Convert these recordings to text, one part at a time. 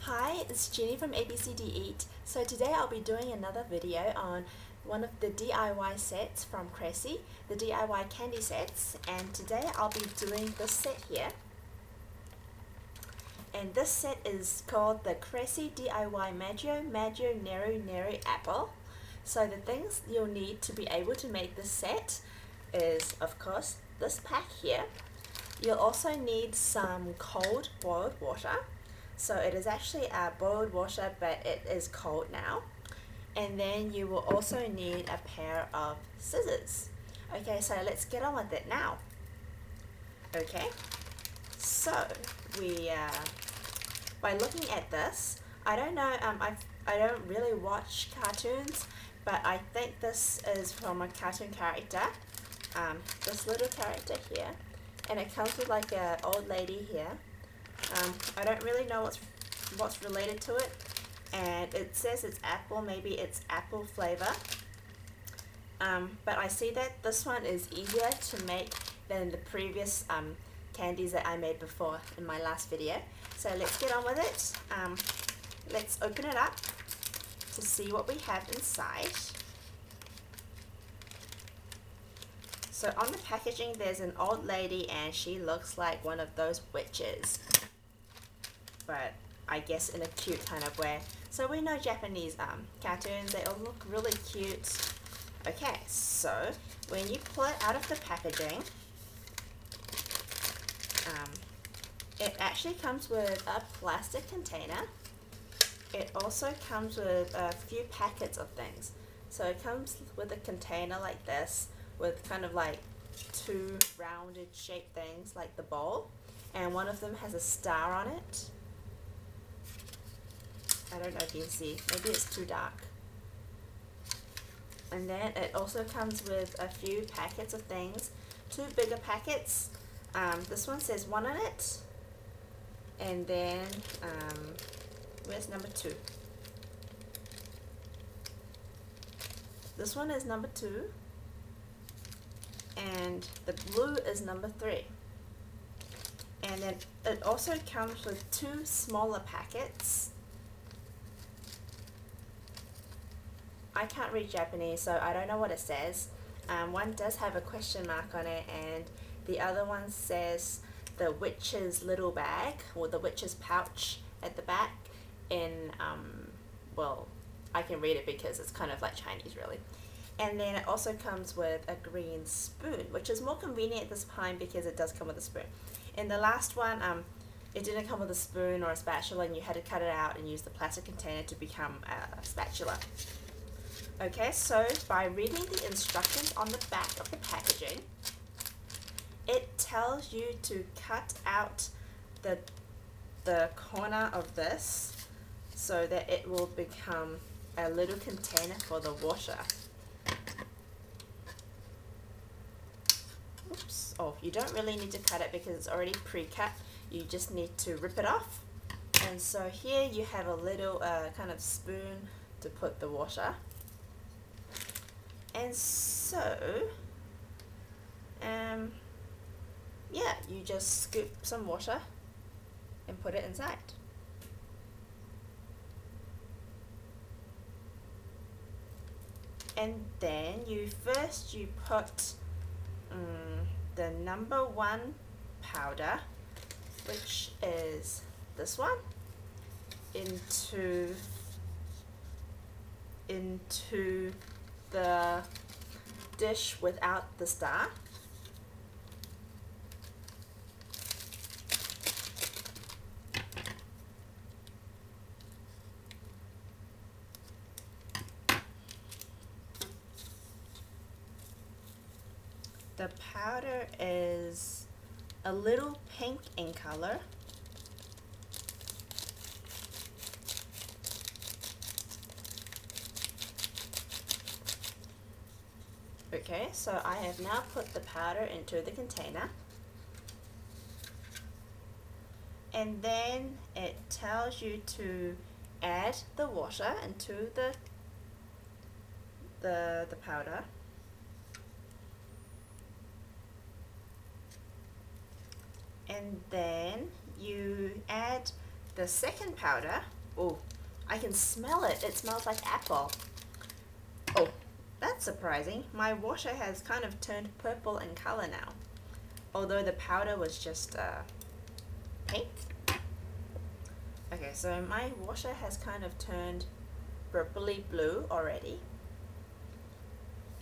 Hi, it's Jenny from ABCDEat. So today I'll be doing another video on one of the DIY sets from Kracie, the DIY candy sets, and today I'll be doing this set here. And this set is called the Kracie DIY Majyu Neru Apple. So the things you'll need to be able to make this set is, of course, this pack here. You'll also need some cold boiled water. So it is actually a boiled water, but it is cold now. And then you will also need a pair of scissors. Okay, so let's get on with it now. Okay, so we by looking at this, I don't know, I don't really watch cartoons, but I think this is from a cartoon character, this little character here, and it comes with like an old lady here. I don't really know what's related to it, and it says it's apple, maybe it's apple flavor, but I see that this one is easier to make than the previous candies that I made before in my last video. So let's get on with it. Let's open it up to see what we have inside. So on the packaging there's an old lady and she looks like one of those witches, but I guess in a cute kind of way. So we know Japanese cartoons, they all look really cute. Okay, so when you pull it out of the packaging, it actually comes with a plastic container. It also comes with a few packets of things. So it comes with a container like this with kind of like two rounded shaped things like the bowl, and one of them has a star on it. I don't know if you can see, maybe it's too dark. And then it also comes with a few packets of things, two bigger packets. This one says 1 on it, and then where's number 2? This one is number 2, and the blue is number 3. And then it also comes with 2 smaller packets. I can't read Japanese, so I don't know what it says. One does have a question mark on it, and the other one says the witch's little bag, or the witch's pouch at the back in, well, I can read it because it's kind of like Chinese really. And then it also comes with a green spoon, which is more convenient at this time because it does come with a spoon. In the last one, it didn't come with a spoon or a spatula, and you had to cut it out and use the plastic container to become a spatula. Okay, so by reading the instructions on the back of the packaging, it tells you to cut out the corner of this so that it will become a little container for the water. Oops. Oh, you don't really need to cut it because it's already pre-cut. You just need to rip it off. And so here you have a little kind of spoon to put the water. And so, yeah, you just scoop some water and put it inside. And then you put the number 1 powder, which is this one, into the dish without the star. The powder is a little pink in color. Okay, so I have now put the powder into the container, and then it tells you to add the water into the powder. And then you add the second powder, oh, I can smell it. It smells like apple. Oh, that's surprising. My water has kind of turned purple in color now, although the powder was just pink. Okay, so my water has kind of turned purpley blue already,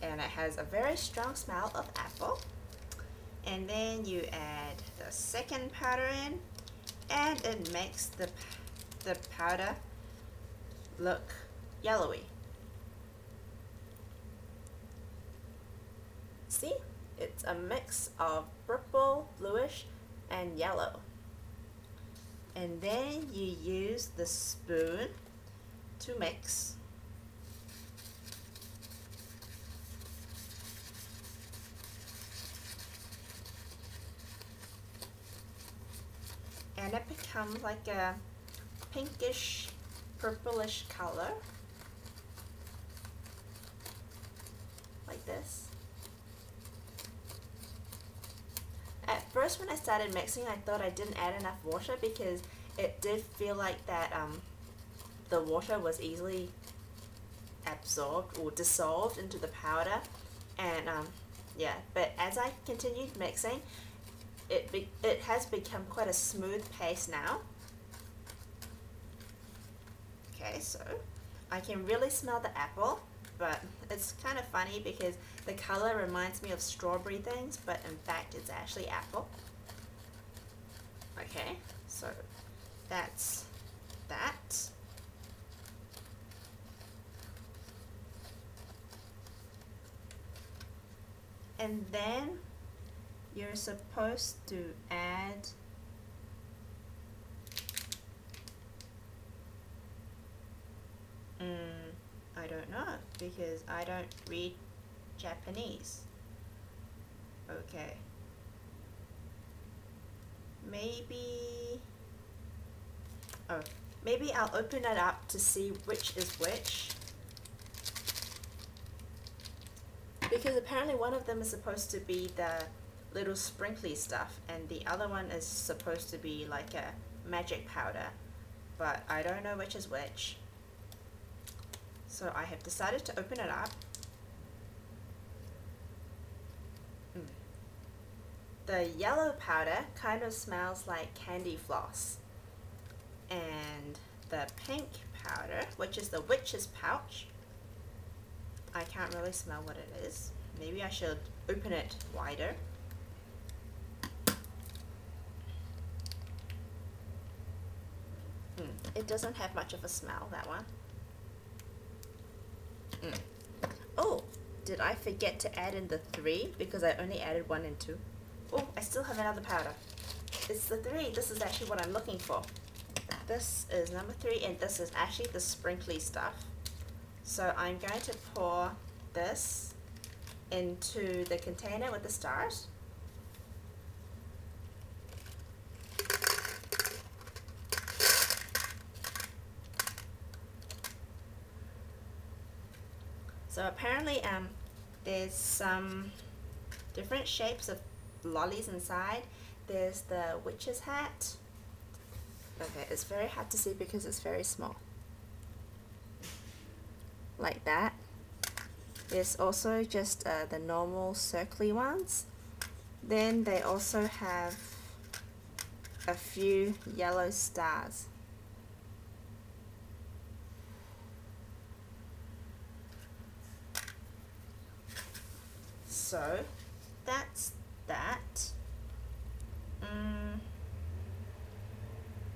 and it has a very strong smell of apple. And then you add the second powder in, and it makes the powder look yellowy. See? It's a mix of purple, bluish, and yellow. And then you use the spoon to mix. And it becomes like a pinkish, purplish color, like this. At first when I started mixing, I thought I didn't add enough water because it did feel like that the water was easily absorbed or dissolved into the powder, and yeah, but as I continued mixing, it has become quite a smooth paste now. Okay, so I can really smell the apple, but it's kind of funny because the color reminds me of strawberry things, but in fact it's actually apple. Okay, so that's that. And then you're supposed to add I don't know because I don't read Japanese. Okay. Maybe I'll open it up to see which is which. Because apparently one of them is supposed to be the little sprinkly stuff and the other one is supposed to be like a magic powder, but I don't know which is which. So I have decided to open it up. The yellow powder kind of smells like candy floss, and the pink powder, which is the witch's pouch, I can't really smell what it is. Maybe I should open it wider. It doesn't have much of a smell, that one. Oh, did I forget to add in the 3 because I only added 1 and 2? Oh, I still have another powder. It's the 3. This is actually what I'm looking for. This is number 3 and this is actually the sprinkly stuff. So I'm going to pour this into the container with the stars. So apparently there's some different shapes of lollies inside. There's the witch's hat. Okay, it's very hard to see because it's very small. Like that. There's also just the normal circly ones. Then they also have a few yellow stars. So that's that.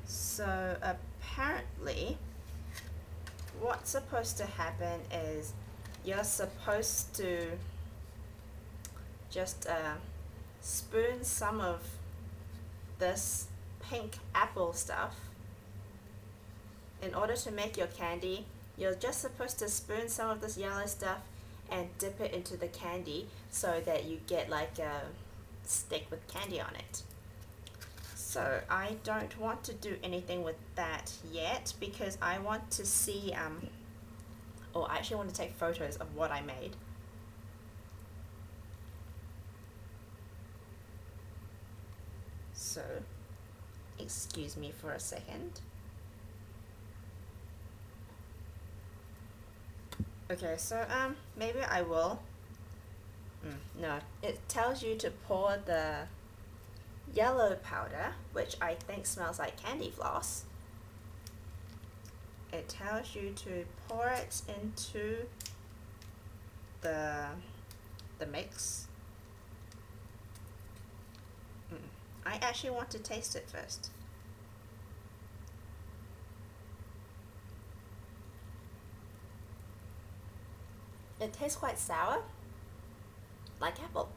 So apparently what's supposed to happen is you're supposed to just spoon some of this pink apple stuff. In order to make your candy, you're just supposed to spoon some of this yellow stuff and dip it into the candy so that you get like a stick with candy on it. So I don't want to do anything with that yet because I want to see, or I actually want to take photos of what I made. So, excuse me for a second. Okay, so maybe I will. No, it tells you to pour the yellow powder, which I think smells like candy floss. It tells you to pour it into the mix. I actually want to taste it first. It tastes quite sour, like apple.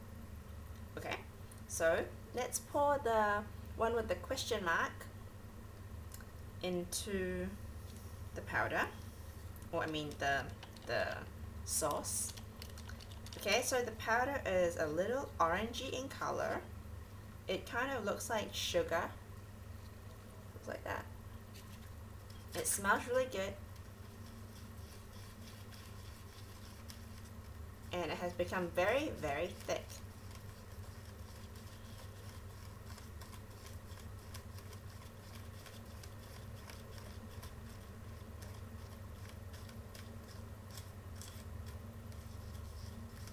Okay, so let's pour the one with the question mark into the powder, or I mean the sauce. Okay, so the powder is a little orangey in color. It kind of looks like sugar. Looks like that. It smells really good. And it has become very, very thick.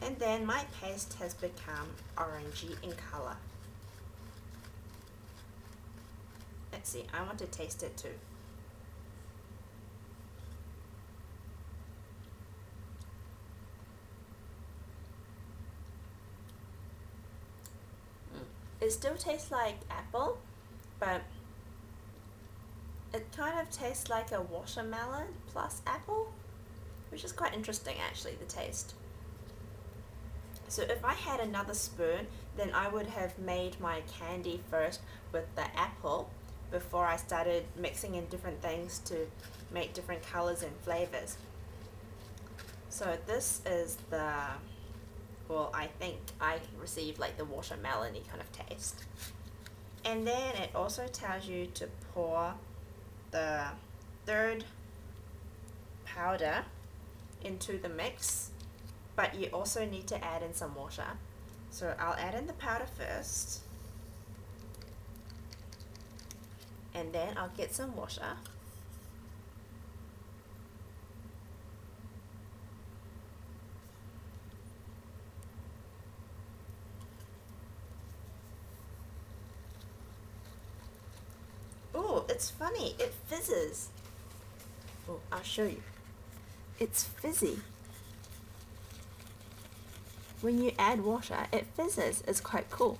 And then my paste has become orangey in color. Let's see, I want to taste it too. It still tastes like apple, but it kind of tastes like a watermelon plus apple, which is quite interesting actually, the taste. So if I had another spoon, then I would have made my candy first with the apple before I started mixing in different things to make different colors and flavors. So this is the, well, I think I received like the watermelon-y kind of taste. And then it also tells you to pour the third powder into the mix, but you also need to add in some water. So I'll add in the powder first, and then I'll get some water. Oh, it's funny, it fizzes. Oh, I'll show you. It's fizzy. When you add water, it fizzes. It's quite cool.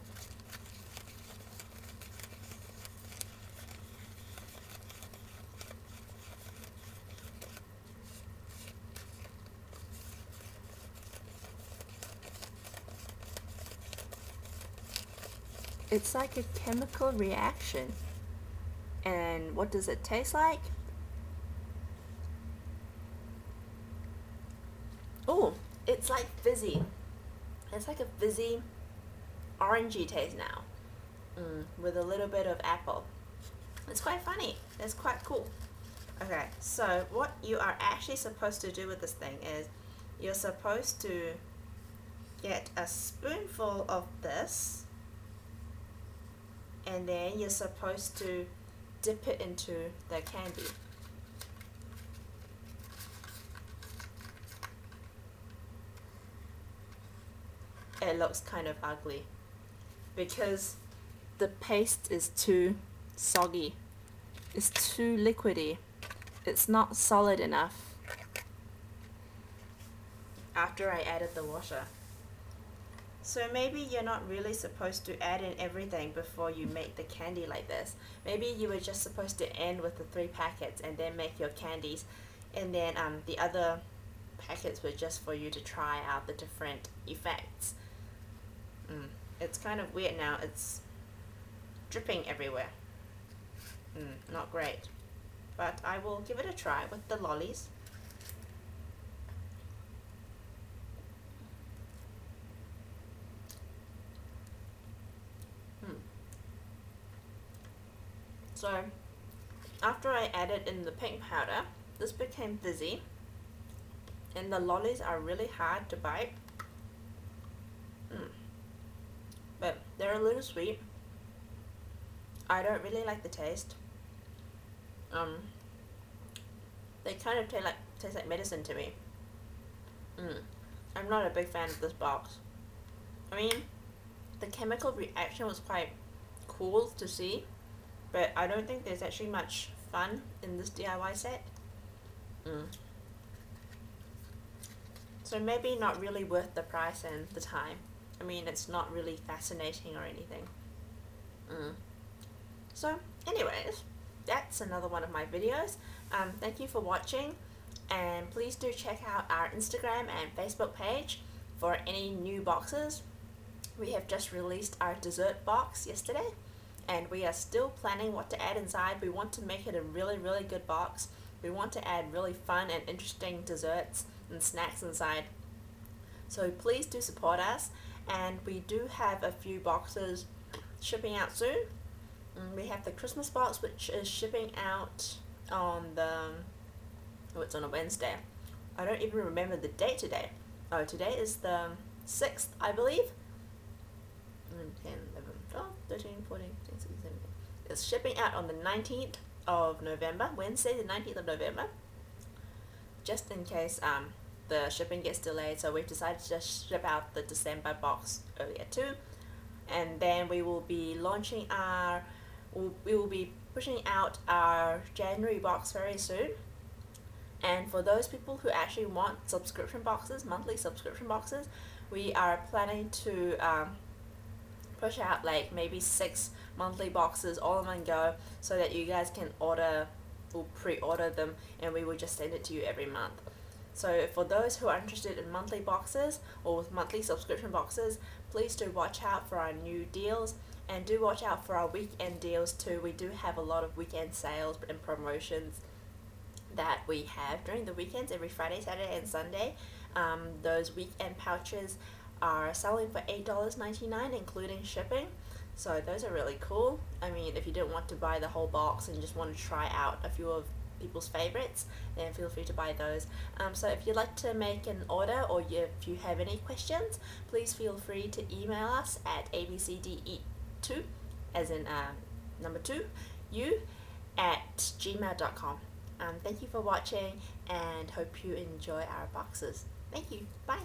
It's like a chemical reaction. And what does it taste like? Oh, it's like fizzy. It's like a fizzy, orangey taste now, with a little bit of apple. It's quite funny. It's quite cool. Okay, so what you are actually supposed to do with this thing is you're supposed to get a spoonful of this, and then you're supposed to dip it into the candy. It looks kind of ugly because the paste is too soggy. It's too liquidy. It's not solid enough after I added the water. So maybe you're not really supposed to add in everything before you make the candy like this. Maybe you were just supposed to end with the 3 packets and then make your candies, and then the other packets were just for you to try out the different effects. It's kind of weird now. It's dripping everywhere. Not great. But I will give it a try with the lollies. So after I added in the pink powder, this became fizzy, and the lollies are really hard to bite. But they're a little sweet. I don't really like the taste. They kind of taste like medicine to me. I'm not a big fan of this box. I mean, the chemical reaction was quite cool to see, but I don't think there's actually much fun in this DIY set. So maybe not really worth the price and the time. I mean, it's not really fascinating or anything. So anyways, that's another one of my videos. Thank you for watching, and please do check out our Instagram and Facebook page for any new boxes. We have just released our dessert box yesterday, and we are still planning what to add inside. We want to make it a really good box. We want to add really fun and interesting desserts and snacks inside. So please do support us, and we do have a few boxes shipping out soon. We have the Christmas box, which is shipping out on it's on a Wednesday. I don't even remember the date today. Oh, today is the 6th, I believe. 10, 11, 12, 13, 14, 15, 16, 17. It's shipping out on the 19th of November, Wednesday the 19th of November. Just in case the shipping gets delayed, so we've decided to just ship out the December box earlier too. And then we will be launching we will be pushing out our January box very soon. And for those people who actually want subscription boxes, monthly subscription boxes, we are planning to push out like maybe 6 monthly boxes all in one go, so that you guys can order or pre-order them, and we will just send it to you every month. So for those who are interested in monthly boxes or with monthly subscription boxes, please do watch out for our new deals, and do watch out for our weekend deals too. We do have a lot of weekend sales and promotions that we have during the weekends, every Friday, Saturday and Sunday. Those weekend pouches are selling for $8.99 including shipping, so those are really cool. I mean, if you didn't want to buy the whole box and just want to try out a few of people's favorites, then feel free to buy those. So if you'd like to make an order, or if you have any questions, please feel free to email us at ABCDEat2, as in number 2, at gmail.com. Thank you for watching, and hope you enjoy our boxes. Thank you. Bye.